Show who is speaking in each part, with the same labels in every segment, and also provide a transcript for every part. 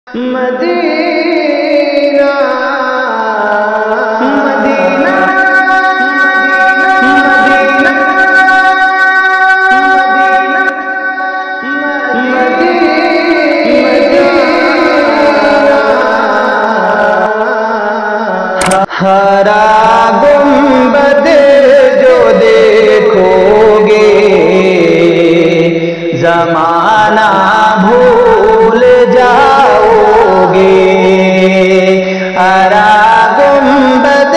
Speaker 1: مدینہ مدینہ ہرا گنبد جو دیکھو گے زمانہ بھول جاؤ گے، ہرا گنبد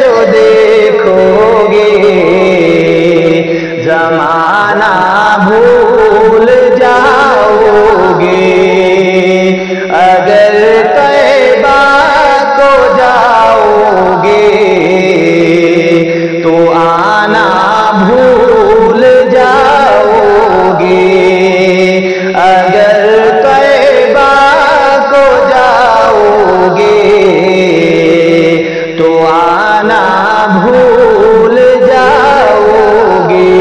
Speaker 1: جو دیکھو گے زمانہ بھول جاؤ گے، اگر طیبہ کو جاؤ گے تو آنا بھول جاؤ گے، اگر طیبہ کو جاؤ گے تو آنا بھول جاؤ گے،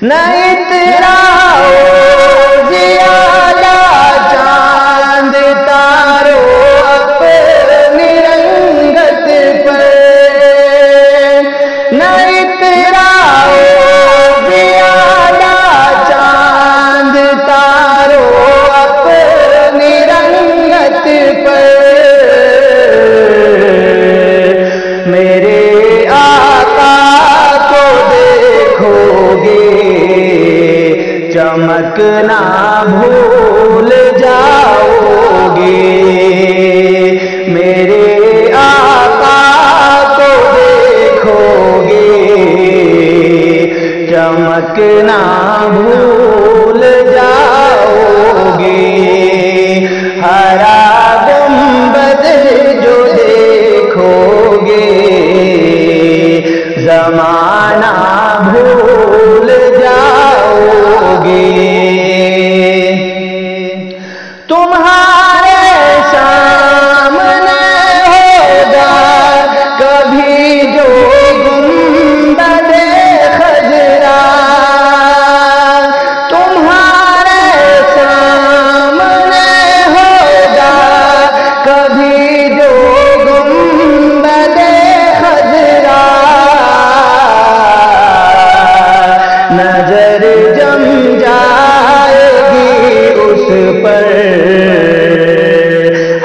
Speaker 1: نہ اتراؤ زیادہ چاند تارو اپنی رنگت پر، نہ اتراؤ زیادہ چاند تارو اپنی رنگت پر، میرے آقا کو دیکھو گے چمکنا بھول جاؤ گے، میرے آقا کو دیکھو گے چمکنا بھول جاؤ گے، ہرا گنبد جو دیکھو گے زمانہ بھول جاؤ گے، تمہارے سامنے ہوگا کبھی جو گنبد خضرا، تمہارے سامنے ہوگا کبھی جو گنبد خضرا، نظر جم جائے گی اس پر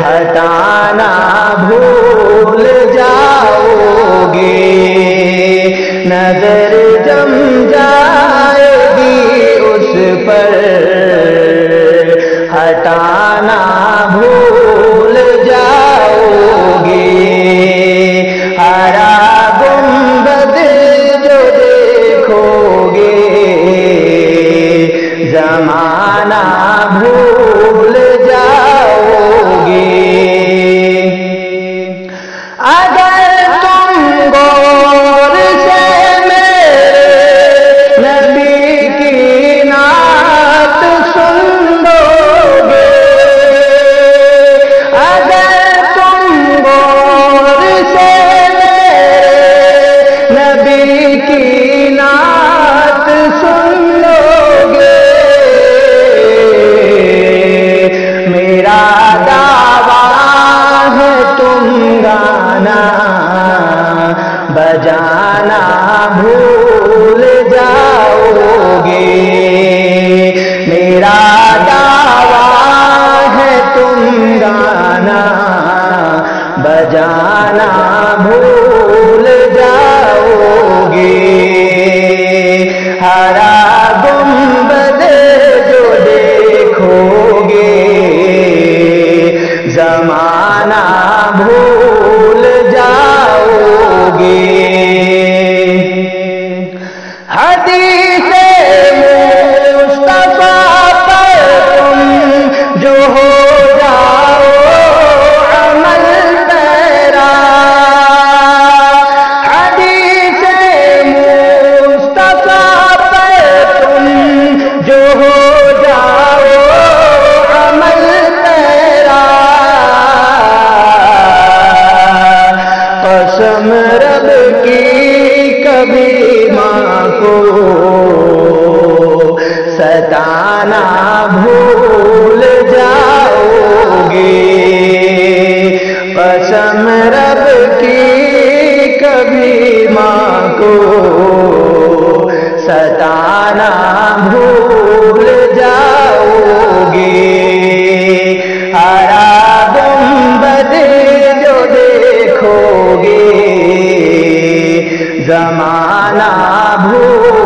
Speaker 1: ہٹانا بھول جاؤ گے، نظر جم جائے گی اس پر ہٹانا بھول جاؤ گے، ہرا گنبد جو دیکھو گے زمانہ بھول جاؤ گے، اگر تم غور سے میرے نبی کی نعت سن لو گے، اگر تم غور سے میرے نبی کی نعت سن لو گے بتانا بھول جاؤگے، ہرا گنبد جو دیکھو گے زمانہ بھول